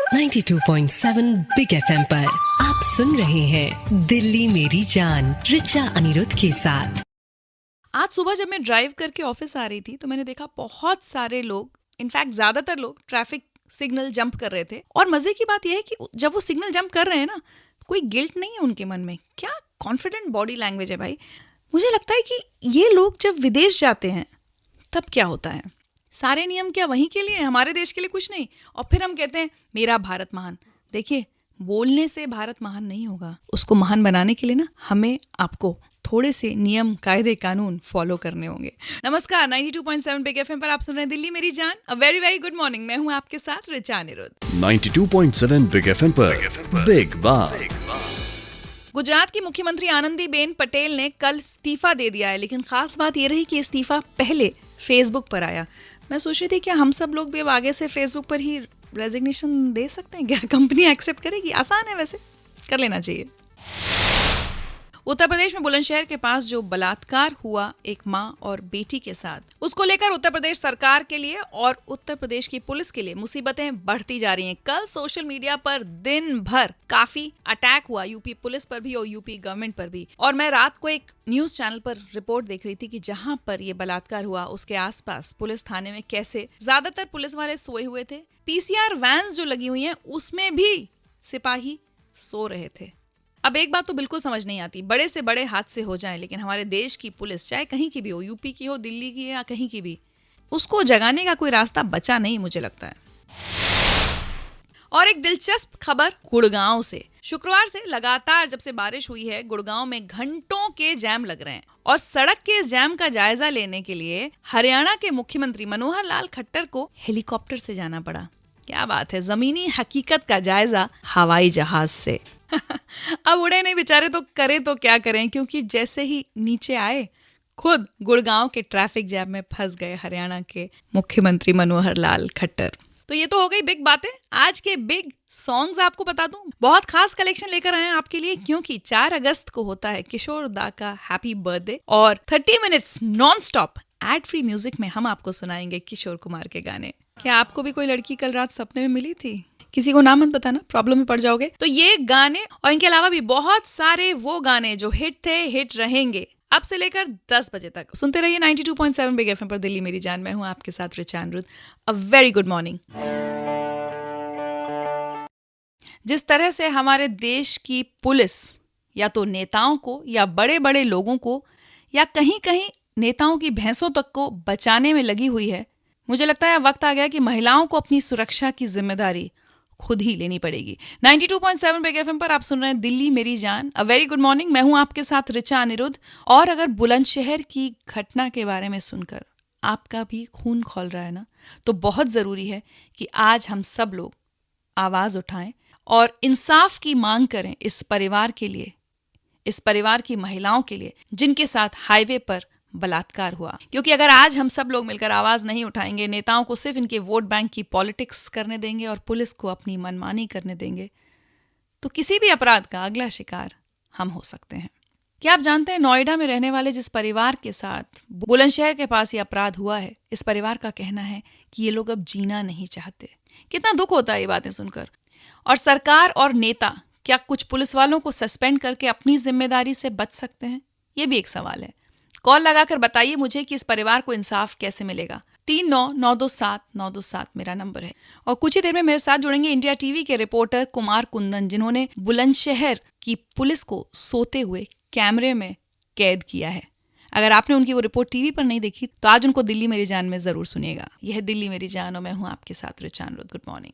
92.7 big FM पर आप सुन रहे हैं दिल्ली मेरी जान रिचा अनिरुद्ध के साथ। आज सुबह जब मैं ड्राइव करके ऑफिस आ रही थी तो मैंने देखा बहुत सारे लोग, इनफैक्ट ज्यादातर लोग ट्रैफिक सिग्नल जंप कर रहे थे। और मजे की बात यह है कि जब वो सिग्नल जंप कर रहे हैं ना, कोई गिल्ट नहीं है उनके मन में। क्या कॉन्फिडेंट बॉडी लैंग्वेज है भाई। मुझे लगता है कि ये लोग जब विदेश जाते हैं तब क्या होता है, सारे नियम क्या वहीं के लिए, हमारे देश के लिए कुछ नहीं। और फिर हम कहते हैं मेरा भारत महान। देखिए, बोलने से भारत महान नहीं होगा। उसको महान बनाने के लिए ना हमें आपको थोड़े से नियम कायदे कानून फॉलो करने होंगे। नमस्कार, 92.7 बिग एफएम पर आप सुन रहे हैं दिल्ली मेरी जान। A very very good morning. मैं हूं आपके साथ रिचा अनिरुद्ध। 92.7 बिग एफएम पर बिग बात। गुजरात की मुख्यमंत्री आनंदीबेन पटेल ने कल इस्तीफा दे दिया है, लेकिन खास बात यह रही कि इस्तीफा पहले फेसबुक पर आया। मैं सोच रही थी क्या हम सब लोग भी अब आगे से फेसबुक पर ही रेजिग्नेशन दे सकते हैं क्या? कंपनी एक्सेप्ट करेगी? आसान है, वैसे कर लेना चाहिए। उत्तर प्रदेश में बुलंदशहर के पास जो बलात्कार हुआ एक माँ और बेटी के साथ, उसको लेकर उत्तर प्रदेश सरकार के लिए और उत्तर प्रदेश की पुलिस के लिए मुसीबतें बढ़ती जा रही हैं। कल सोशल मीडिया पर दिन भर काफी अटैक हुआ, यूपी पुलिस पर भी और यूपी गवर्नमेंट पर भी। और मैं रात को एक न्यूज चैनल पर रिपोर्ट देख रही थी कि जहां पर ये बलात्कार हुआ उसके आसपास पुलिस थाने में कैसे ज्यादातर पुलिस वाले सोए हुए थे। पीसीआर वैन जो लगी हुई हैं उसमें भी सिपाही सो रहे थे। अब एक बात तो बिल्कुल समझ नहीं आती, बड़े से बड़े हादसे हो जाएं लेकिन हमारे देश की पुलिस, चाहे कहीं की भी हो, यूपी की हो, दिल्ली की या कहीं की भी, उसको जगाने का कोई रास्ता बचा नहीं, मुझे लगता है। और एक दिलचस्प खबर गुड़गांव से। शुक्रवार से लगातार जब से बारिश हुई है, गुड़गांव में घंटों के जैम लग रहे हैं। और सड़क के इस जैम का जायजा लेने के लिए हरियाणा के मुख्यमंत्री मनोहर लाल खट्टर को हेलीकॉप्टर से जाना पड़ा। क्या बात है, जमीनी हकीकत का जायजा हवाई जहाज से। अब उड़े नहीं बेचारे तो करे तो क्या करें, क्योंकि जैसे ही नीचे आए खुद गुड़गांव के ट्रैफिक जैम में फंस गए हरियाणा के मुख्यमंत्री मनोहर लाल खट्टर। तो ये तो हो गई बिग बातें। आज के बिग सॉन्ग्स आपको बता दूं, बहुत खास कलेक्शन लेकर आए हैं आपके लिए, क्योंकि 4 अगस्त को होता है किशोर दा का हैप्पी बर्थडे। और 30 minutes non stop ad free music में हम आपको सुनाएंगे किशोर कुमार के गाने। क्या आपको भी कोई लड़की कल रात सपने में मिली थी? किसी को नाम मत बताना, प्रॉब्लम में पड़ जाओगे। तो ये गाने और इनके अलावा भी बहुत सारे वो गाने जो हिट थे, हिट रहेंगे अब से लेकर 10 बजे तक। सुनते रहिए 92.7 बिग एफएम पर दिल्ली मेरी जान। मैं हूं आपके साथ Richa Aniruddh. A very good morning. जिस तरह से हमारे देश की पुलिस या तो नेताओं को या बड़े बड़े लोगों को या कहीं कहीं नेताओं की भैंसों तक को बचाने में लगी हुई है, मुझे लगता है वक्त आ गया कि महिलाओं को अपनी सुरक्षा की जिम्मेदारी खुद ही लेनी पड़ेगी। 92.7 बिग एफएम पर आप सुन रहे हैं दिल्ली मेरी जान। अ वेरी गुड मॉर्निंग। मैं हूं आपके साथ रिचा अनिरुद्ध। और अगर बुलंदशहर की घटना के बारे में सुनकर आपका भी खून खौल रहा है ना, तो बहुत जरूरी है कि आज हम सब लोग आवाज उठाएं और इंसाफ की मांग करें इस परिवार के लिए, इस परिवार की महिलाओं के लिए जिनके साथ हाईवे पर बलात्कार हुआ। क्योंकि अगर आज हम सब लोग मिलकर आवाज नहीं उठाएंगे, नेताओं को सिर्फ इनके वोट बैंक की पॉलिटिक्स करने देंगे और पुलिस को अपनी मनमानी करने देंगे, तो किसी भी अपराध का अगला शिकार हम हो सकते हैं। क्या आप जानते हैं, नोएडा में रहने वाले जिस परिवार के साथ बुलंदशहर के पास ये अपराध हुआ है, इस परिवार का कहना है कि ये लोग अब जीना नहीं चाहते। कितना दुख होता है ये बातें सुनकर। और सरकार और नेता क्या कुछ पुलिस वालों को सस्पेंड करके अपनी जिम्मेदारी से बच सकते हैं? ये भी एक सवाल है। कॉल लगाकर बताइए मुझे कि इस परिवार को इंसाफ कैसे मिलेगा। 39927927 मेरा नंबर है। और कुछ ही देर में मेरे साथ जुड़ेंगे इंडिया टीवी के रिपोर्टर कुमार कुंदन, जिन्होंने बुलंदशहर की पुलिस को सोते हुए कैमरे में कैद किया है। अगर आपने उनकी वो रिपोर्ट टीवी पर नहीं देखी तो आज उनको दिल्ली मेरी जान में जरूर सुनिएगा। यह है दिल्ली मेरी जान और मैं हूं आपके साथ Richa Aniruddh. Good morning.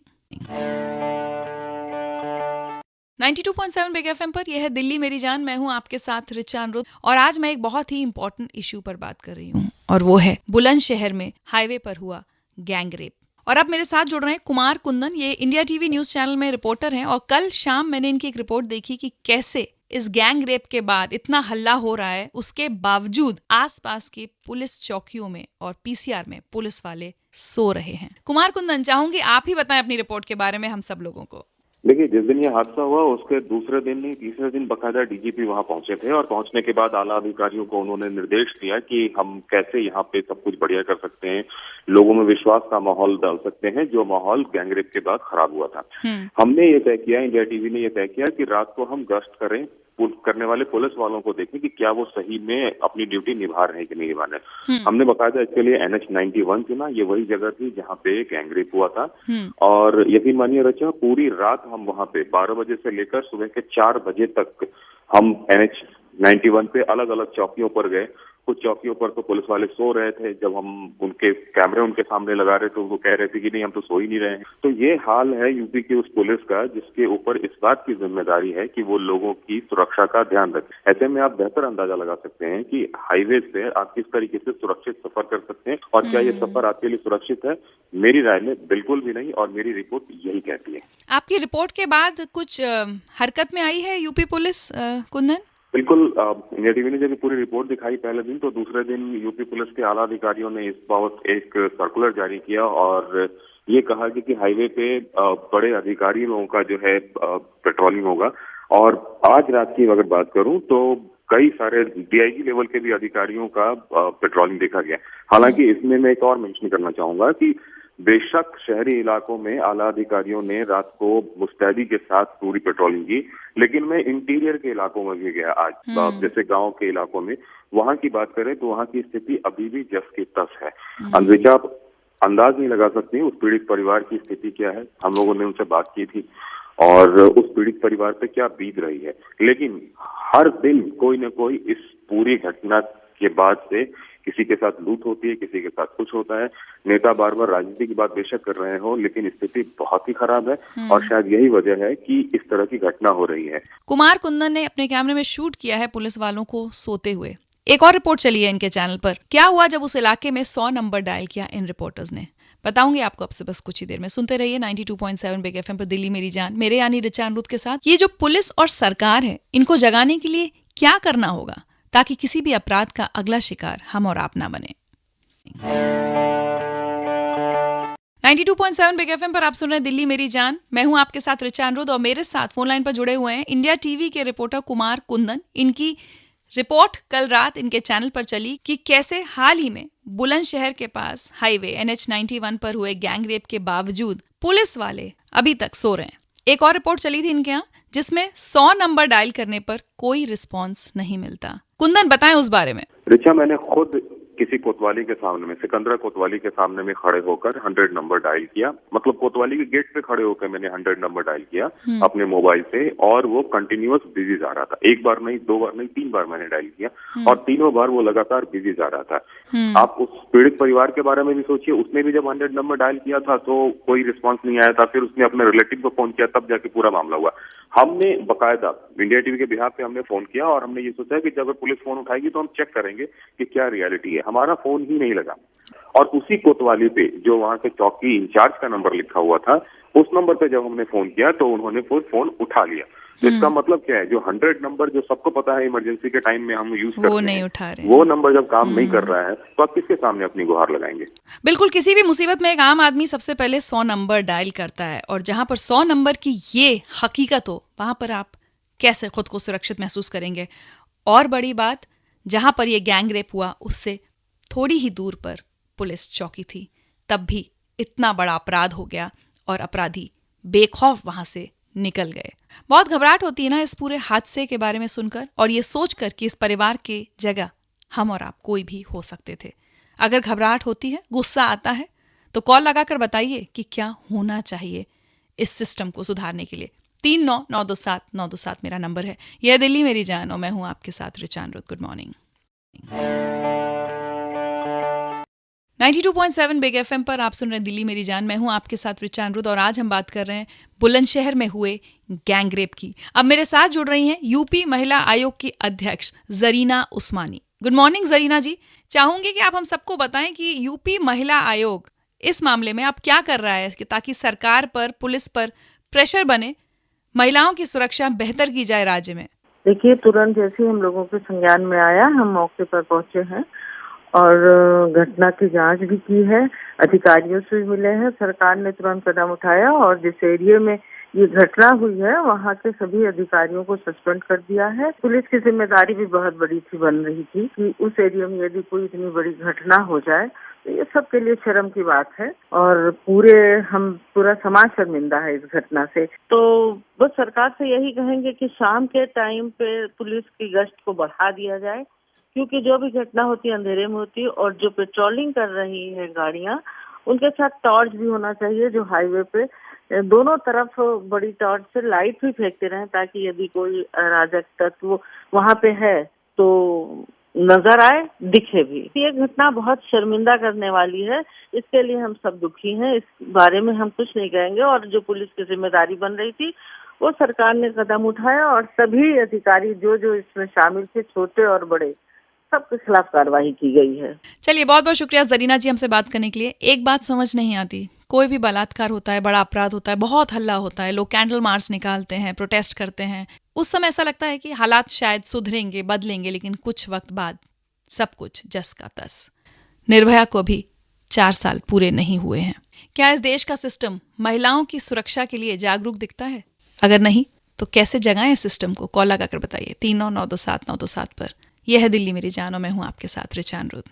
92.7 big FM पर यह है दिल्ली मेरी जान। मैं हूं आपके साथ रिचा अनिरुद्ध। और आज मैं एक बहुत ही इंपॉर्टेंट इश्यू पर बात कर रही हूं, और वो है बुलंदशहर में हाईवे पर हुआ गैंग रेप। और अब मेरे साथ जुड़ रहे हैं कुमार कुंदन, ये इंडिया टीवी न्यूज चैनल में रिपोर्टर हैं। और कल शाम मैंने इनकी एक रिपोर्ट देखी कि कैसे इस गैंग रेप के बाद इतना हल्ला हो रहा है, उसके बावजूद आसपास की पुलिस चौकियों में और पीसीआर में पुलिस वाले सो रहे हैं। कुमार कुंदन, चाहूंगी आप ही बताएं अपनी रिपोर्ट के बारे में हम सब लोगों को। देखिए, जिस दिन ये हादसा हुआ उसके दूसरे दिन नहीं, तीसरे दिन बकायदा डीजीपी वहां पहुंचे थे और पहुंचने के बाद आला अधिकारियों को उन्होंने निर्देश दिया कि हम कैसे यहाँ पे सब कुछ बढ़िया कर सकते हैं, लोगों में विश्वास का माहौल डाल सकते हैं, जो माहौल गैंगरेप के बाद खराब हुआ था। हमने ये तय किया, इंडिया टीवी ने ये तय किया कि रात को हम गश्त करें, करने वाले पुलिस वालों को देखें कि क्या वो सही में अपनी ड्यूटी निभा रहे हैं कि नहीं निभा रहे। हमने बकायदा इसके लिए NH 91 चुना। ये वही जगह थी जहाँ पे गैंगरेप हुआ था और यकीन मानिए रचा, पूरी रात हम वहाँ पे 12 बजे से लेकर सुबह के 4 बजे तक हम NH 91 पे अलग अलग चौकियों पर गए। कुछ चौकियों पर तो पुलिस वाले सो रहे थे, जब हम उनके कैमरे उनके सामने लगा रहे थे वो कह रहे थे कि नहीं हम तो सो ही नहीं रहे हैं। तो ये हाल है यूपी की उस पुलिस का जिसके ऊपर इस बात की जिम्मेदारी है कि वो लोगों की सुरक्षा का ध्यान रखे। ऐसे में आप बेहतर अंदाजा लगा सकते हैं कि हाईवे से आप किस तरीके से सुरक्षित सफर कर सकते हैं और क्या ये सफर आपके लिए सुरक्षित है। मेरी राय में बिल्कुल भी नहीं और मेरी रिपोर्ट यही कहती है। आपकी रिपोर्ट के बाद कुछ हरकत में आई है यूपी पुलिस, कुंदन? बिल्कुल, इंडिया टीवी ने जब पूरी रिपोर्ट दिखाई पहले दिन, तो दूसरे दिन यूपी पुलिस के आला अधिकारियों ने इस बाबत एक सर्कुलर जारी किया और ये कहा कि हाईवे पे बड़े अधिकारी लोगों का जो है पेट्रोलिंग होगा। और आज रात की अगर बात करूं तो कई सारे DIG लेवल के भी अधिकारियों का पेट्रोलिंग देखा गया। हालांकि इसमें मैं एक और मेंशन करना चाहूंगा कि बेशक शहरी इलाकों में आला अधिकारियों ने रात को मुस्तैदी के साथ पूरी पेट्रोलिंग की, लेकिन मैं इंटीरियर के इलाकों में भी गया आज, जैसे गांव के इलाकों में। वहां की बात करें तो वहां की स्थिति अभी भी जस की तस है। अंदाजा आप अंदाज नहीं लगा सकती उस पीड़ित परिवार की स्थिति क्या है। हम लोगों ने उनसे बात की थी और उस पीड़ित परिवार पे क्या बीत रही है। लेकिन हर दिन कोई न कोई इस पूरी घटना के बाद से किसी के साथ लूट होती है, किसी के साथ कुछ होता है। नेता बार बार राजनीति की बात बेशक कर रहे हो, लेकिन स्थिति बहुत ही खराब है और शायद यही वजह है कि इस तरह की घटना हो रही है। कुमार कुंदन ने अपने कैमरे में शूट किया है पुलिस वालों को सोते हुए। एक और रिपोर्ट चली है इनके चैनल पर। क्या हुआ जब उस इलाके में 100 नंबर डायल किया इन रिपोर्टर्स ने, बताऊंगी आपको अब से बस कुछ ही देर में। सुनते रहिए 92.7 बिग FM पर दिल्ली मेरी जान, मेरे यानी रिचा अनिरुद्ध के साथ। ये जो पुलिस और सरकार है, इनको जगाने के लिए क्या करना होगा ताकि किसी भी अपराध का अगला शिकार हम और आप ना बने। 92.7 बिग FM पर आप सुन रहे हैं दिल्ली मेरी जान। मैं हूं आपके साथ रिचा अनिरुद्ध और मेरे साथ फोन लाइन पर जुड़े हुए हैं इंडिया टीवी के रिपोर्टर कुमार कुंदन। इनकी रिपोर्ट कल रात इनके चैनल पर चली कि कैसे हाल ही में बुलंदशहर के पास हाईवे NH 91 पर हुए गैंगरेप के बावजूद पुलिस वाले अभी तक सो रहे हैं। एक और रिपोर्ट चली थी इनके यहाँ जिसमें 100 नंबर डायल करने पर कोई रिस्पांस नहीं मिलता। कुंदन, बताएं उस बारे में। रिचा, मैंने खुद किसी कोतवाली के सामने में, सिकंदरा कोतवाली के सामने में खड़े होकर 100 नंबर डायल किया। मतलब कोतवाली के गेट पे खड़े होकर मैंने 100 नंबर डायल किया अपने मोबाइल से और वो कंटिन्यूअस बिजी जा रहा था। एक बार नहीं, 2 बार नहीं, 3 बार मैंने डायल किया और तीनों बार वो लगातार बिजी जा रहा था। आप उस पीड़ित परिवार के बारे में भी सोचिए, उसने भी जब 100 नंबर डायल किया था तो कोई रिस्पॉन्स नहीं आया था। फिर उसने अपने रिलेटिव को फोन किया, तब जाके पूरा मामला हुआ। हमने बकायदा इंडिया टीवी के बिहाफ पे हमने फोन किया और हमने ये सोचा कि जब पुलिस फोन उठाएगी तो हम चेक करेंगे कि क्या रियलिटी है। हमारा फोन ही नहीं लगा और उसी कोतवाली पे जो वहां के चौकी इंचार्ज का नंबर लिखा हुआ था, उस नंबर पे जब हमने फोन किया तो उन्होंने फोन उठा लिया। तो इसका मतलब क्या है, जो 100 नंबर जो सबको पता है इमरजेंसी के टाइम में हम यूज करते हैं, वो नंबर जब काम नहीं कर रहा है तो आप किसके सामने अपनी गुहार लगाएंगे। बिल्कुल, किसी भी मुसीबत में एक आम आदमी सबसे पहले 100 नंबर डायल करता है और जहां पर 100 नंबर की ये हकीकत हो, वहां पर आप कैसे खुद को सुरक्षित महसूस करेंगे। और बड़ी बात, जहां पर यह गैंगरेप हुआ उससे थोड़ी ही दूर पर पुलिस चौकी थी, तब भी इतना बड़ा अपराध हो गया और अपराधी बेखौफ वहां से निकल गए। बहुत घबराहट होती है ना इस पूरे हादसे के बारे में सुनकर और ये सोचकर कि इस परिवार के जगह हम और आप कोई भी हो सकते थे। अगर घबराहट होती है, गुस्सा आता है, तो कॉल लगाकर बताइए कि क्या होना चाहिए इस सिस्टम को सुधारने के लिए। 39927927 मेरा नंबर है। यह दिल्ली मेरी जान और मैं हूं आपके साथ Richa Aniruddh. Good morning. 92.7 big FM पर आप सुन रहे हैं दिल्ली मेरी जान। मैं हूं आपके साथ रिचा अनिरुद्ध और आज हम बात कर रहे हैं बुलंदशहर में हुए गैंगरेप की। अब मेरे साथ जुड़ रही हैं यूपी महिला आयोग की अध्यक्ष जरीना उस्मानी। गुड मॉर्निंग जरीना जी। चाहूंगी कि आप हम सबको बताएं कि यूपी महिला आयोग इस मामले में आप क्या कर रहा है ताकि सरकार पर, पुलिस पर प्रेशर बने, महिलाओं की सुरक्षा बेहतर की जाए राज्य में। देखिए, तुरंत जैसे हम लोगों के संज्ञान में आया, हम मौके पर पहुंचे हैं और घटना की जांच भी की है, अधिकारियों से भी मिले हैं। सरकार ने तुरंत कदम उठाया और जिस एरिया में ये घटना हुई है वहाँ के सभी अधिकारियों को सस्पेंड कर दिया है। पुलिस की जिम्मेदारी भी बहुत बड़ी थी, बन रही थी कि उस एरिया में यदि कोई इतनी बड़ी घटना हो जाए तो ये सबके लिए शर्म की बात है और पूरा समाज शर्मिंदा है इस घटना से। तो बस सरकार से यही कहेंगे कि शाम के टाइम पे पुलिस की गश्त को बढ़ा दिया जाए, क्योंकि जो भी घटना होती है अंधेरे में होती है और जो पेट्रोलिंग कर रही है गाड़ियां उनके साथ टॉर्च भी होना चाहिए, जो हाईवे पे दोनों तरफ बड़ी टॉर्च से लाइट भी फेंकते रहें ताकि यदि कोई अराजक तत्व वहाँ पे है तो नजर आए, दिखे भी। ये घटना बहुत शर्मिंदा करने वाली है, इसके लिए हम सब दुखी हैं। इस बारे में हम कुछ नहीं कहेंगे और जो पुलिस की जिम्मेदारी बन रही थी वो सरकार ने कदम उठाया और सभी अधिकारी जो जो इसमें शामिल थे, छोटे और बड़े, सबके खिलाफ कार्रवाई की गई है। चलिए, बहुत बहुत शुक्रिया जरीना जी हमसे बात करने के लिए। एक बात समझ नहीं आती, कोई भी बलात्कार होता है, बड़ा अपराध होता है, बहुत हल्ला होता है, लोग कैंडल मार्च निकालते हैं, प्रोटेस्ट करते हैं, उस समय ऐसा लगता है कि हालात शायद सुधरेंगे, बदलेंगे, लेकिन कुछ वक्त बाद सब कुछ जस का तस। निर्भया को अभी 4 साल पूरे नहीं हुए हैं। क्या इस देश का सिस्टम महिलाओं की सुरक्षा के लिए जागरूक दिखता है? अगर नहीं तो कैसे जगाएं सिस्टम को? कॉल लगाकर बताइए 39927927 पर। यह है दिल्ली मेरी जान और मैं हूं आपके साथ रिचा अनिरुद्ध।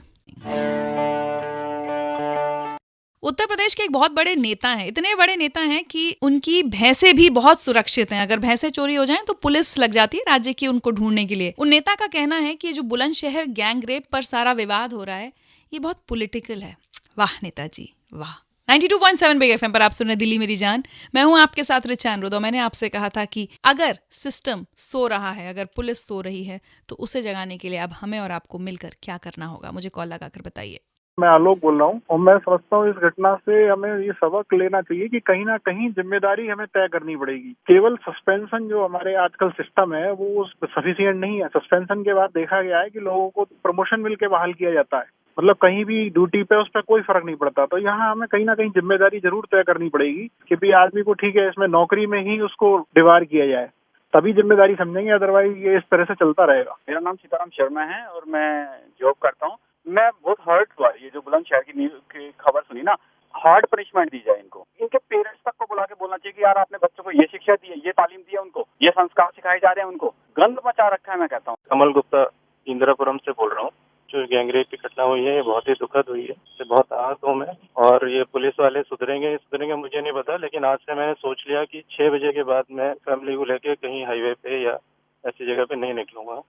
उत्तर प्रदेश के एक बहुत बड़े नेता हैं, इतने बड़े नेता हैं कि उनकी भैंसें भी बहुत सुरक्षित हैं। अगर भैंसें चोरी हो जाएं तो पुलिस लग जाती है राज्य की उनको ढूंढने के लिए। उन नेता का कहना है कि जो बुलंदशहर गैंग रेप पर सारा विवाद हो रहा है ये बहुत पॉलिटिकल है। वाह नेताजी वाह। 92.7 बिग एफएम पर आप सुन रहे दिल्ली मेरी जान, मैं हूं आपके साथ रिचा अनिरुद्ध। और मैंने आपसे कहा था कि अगर सिस्टम सो रहा है, अगर पुलिस सो रही है तो उसे जगाने के लिए अब हमें और आपको मिलकर क्या करना होगा? मुझे कॉल लगाकर बताइए। मैं आलोक बोल रहा हूँ और मैं समझता हूँ इस घटना से हमें ये सबक लेना चाहिए कि कहीं ना कहीं जिम्मेदारी हमें तय करनी पड़ेगी। केवल सस्पेंशन जो हमारे आजकल सिस्टम है वो सफिशिएंट नहीं है। सस्पेंशन के बाद देखा गया है कि लोगों को प्रमोशन मिल के बहाल किया जाता है, मतलब कहीं भी ड्यूटी पे उस पर कोई फर्क नहीं पड़ता। तो यहाँ हमें कहीं ना कहीं जिम्मेदारी जरूर तय करनी पड़ेगी कि भी आदमी को ठीक है इसमें नौकरी में ही उसको डिवार किया जाए, तभी जिम्मेदारी समझेंगे, अदरवाइज ये इस तरह से चलता रहेगा। मेरा नाम सीताराम शर्मा है और मैं जॉब करता हूँ। मैं बहुत हर्ट हुआ ये जो बुलंदशहर की न्यूज की खबर सुनी ना। हार्ड पनिशमेंट दी जाए इनको, इनके पेरेंट्स तक को बुला के बोलना चाहिए कि यार आपने बच्चों को ये शिक्षा दी है, ये तालीम दी है, उनको ये संस्कार सिखाए जा रहे हैं, उनको गंद मचा रखा है। मैं कहता हूँ कमल गुप्ता इंदिरापुरम से बोल रहा हूँ। जो गैंगरेप की घटना हुई है ये बहुत ही दुखद हुई है, इससे बहुत आहत हूँ मैं। और ये पुलिस वाले सुधरेंगे मुझे नहीं पता, लेकिन आज से मैंने सोच लिया कि 6 बजे के बाद मैं फैमिली को लेके कहीं हाईवे पे या ऐसी जगह पे नहीं निकलूंगा।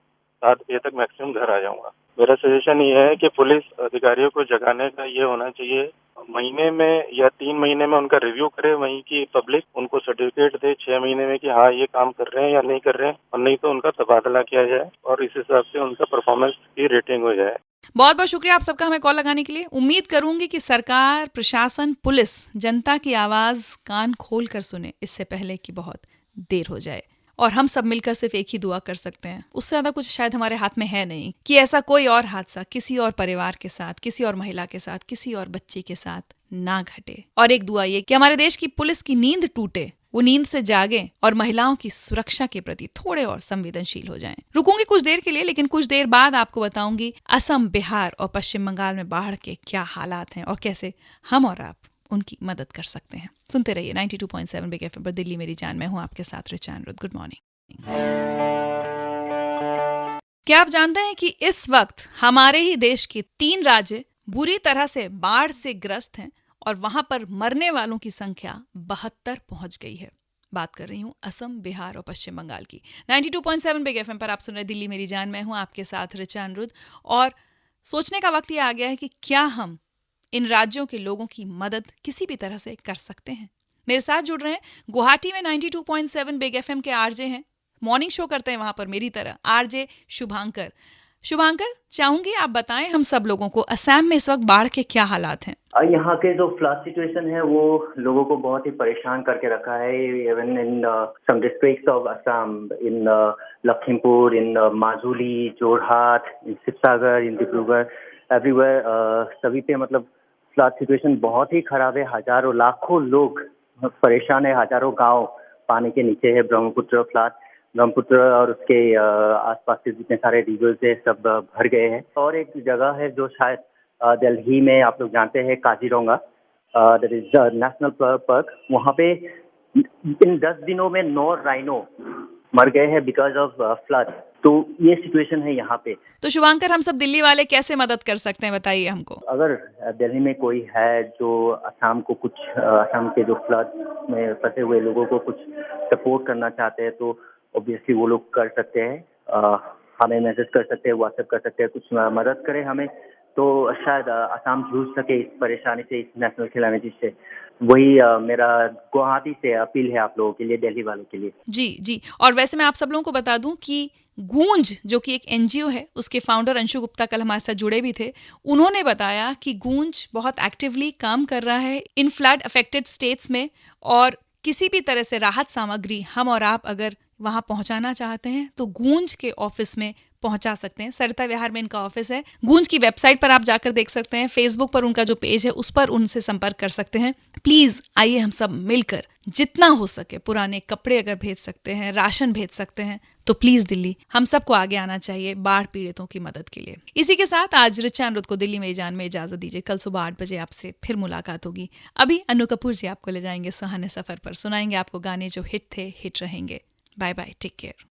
7 बजे तक मैक्सिमम घर आ जाऊंगा। मेरा सजेशन ये है कि पुलिस अधिकारियों को जगाने का ये होना चाहिए, महीने में या 3 महीने में उनका रिव्यू करे, वहीं की पब्लिक उनको सर्टिफिकेट दे 6 महीने में कि हाँ ये काम कर रहे हैं या नहीं कर रहे हैं, और नहीं तो उनका तबादला किया जाए और इस हिसाब से उनका परफॉर्मेंस की रेटिंग हो जाए। बहुत बहुत शुक्रिया आप सबका हमें कॉल लगाने के लिए। उम्मीद करूंगी कि सरकार, प्रशासन, पुलिस जनता की आवाज कान खोल कर सुने इससे पहले कि बहुत देर हो जाए। और हम सब मिलकर सिर्फ एक ही दुआ कर सकते हैं, उससे ज्यादा कुछ शायद हमारे हाथ में है नहीं, कि ऐसा कोई और हादसा किसी और परिवार के साथ, किसी और महिला के साथ, किसी और बच्ची के साथ ना घटे। और एक दुआ ये कि हमारे देश की पुलिस की नींद टूटे, वो नींद से जागे और महिलाओं की सुरक्षा के प्रति थोड़े और संवेदनशील हो जाएं। रुकूंगी कुछ देर के लिए, लेकिन कुछ देर बाद आपको बताऊंगी असम, बिहार और पश्चिम बंगाल में बाढ़ के क्या हालात हैं और कैसे हम और आप उनकी मदद कर सकते हैं। सुनते रहिए 92.7 बिग एफएम पर दिल्ली मेरी जान, मैं हूं आपके साथ रिचा अनिरुद्ध। Good morning. क्या आप जानते हैं कि इस वक्त हमारे ही देश के 3 राज्य बुरी तरह से बाढ़ से ग्रस्त हैं और वहां पर मरने वालों की संख्या 72 पहुंच गई है। बात कर रही हूं असम, बिहार और पश्चिम बंगाल की। 92.7 बिग एफएम पर आप सुन रहे दिल्ली मेरी जान, मैं हूं आपके साथ रिचा अनिरुद्ध। और सोचने का वक्त ये आ गया है कि क्या हम इन राज्यों के लोगों की मदद किसी भी तरह से कर सकते हैं। मेरे साथ जुड़ रहे हैं गुवाहाटी में 92.7 बिग एफएम के आरजे हैं, मॉर्निंग शो करते हैं वहां पर मेरी तरह, आरजे शुभांकर। शुभांकर, चाहूंगी आप बताएं हम सब लोगों को असम में इस वक्त बाढ़ के क्या हालात हैं। यहाँ के जो फ्लड सिचुएशन है वो लोगों को बहुत ही परेशान करके रखा है। Even in some districts of Assam, in Lakhimpur, in Majuli, Jorhat, in Sivasagar, in Dibrugarh, everywhere सभी पे मतलब फ्लड सिचुएशन बहुत ही खराब है। हजारों लाखों लोग परेशान है, हजारों गांव पानी के नीचे है। ब्रह्मपुत्र और उसके आसपास के जितने सारे रिवर्स है सब भर गए हैं। और एक जगह है जो शायद दिल्ली में आप लोग जानते हैं, Kaziranga, that is national park. वहाँ पे इन 10 दिनों में 9 राइनो मर गए हैं बिकॉज ऑफ फ्लड। तो ये सिचुएशन है यहाँ पे। तो शुभांकर, हम सब दिल्ली वाले कैसे मदद कर सकते हैं, बताइए हमको। अगर दिल्ली में कोई है जो असम के जो फ्लड में फंसे हुए लोगों को कुछ सपोर्ट करना चाहते हैं तो ऑब्वियसली वो लोग कर सकते हैं। हमें मैसेज कर सकते हैं, व्हाट्सएप कर सकते हैं, कुछ मदद करें हमें, तो शायद असम जूझ सके इस परेशानी से, इस नेशनल कैलेमिटी से। वही मेरा गुवाहाटी से अपील है आप लोगों के लिए, दिल्ली वालों के लिए। जी जी। और वैसे मैं आप सब लोगों को बता दूं कि गूंज, जो कि एक एनजीओ है, उसके फाउंडर अंशु गुप्ता कल हमारे साथ जुड़े भी थे। उन्होंने बताया कि गूंज बहुत एक्टिवली काम कर रहा है इन फ्लड अफेक्टेड स्टेट्स में, और किसी भी तरह से राहत सामग्री हम और आप अगर वहां पहुंचाना चाहते हैं तो गूंज के ऑफिस में पहुंचा सकते हैं। सरिता विहार में इनका ऑफिस है। गूंज की वेबसाइट पर आप जाकर देख सकते हैं, फेसबुक पर उनका जो पेज है उस पर उनसे संपर्क कर सकते हैं। प्लीज आइए हम सब मिलकर जितना हो सके, पुराने कपड़े अगर भेज सकते हैं, राशन भेज सकते हैं, तो प्लीज दिल्ली हम सबको आगे आना चाहिए बाढ़ पीड़ितों की मदद के लिए। इसी के साथ आज रिचा अनिरुद्ध को दिल्ली में जान में इजाजत दीजिए। कल सुबह 8 बजे आपसे फिर मुलाकात होगी। अभी अनु कपूर जी आपको ले जाएंगे सुहाने सफर पर, सुनाएंगे आपको गाने जो हिट थे, हिट रहेंगे। Bye bye, take care.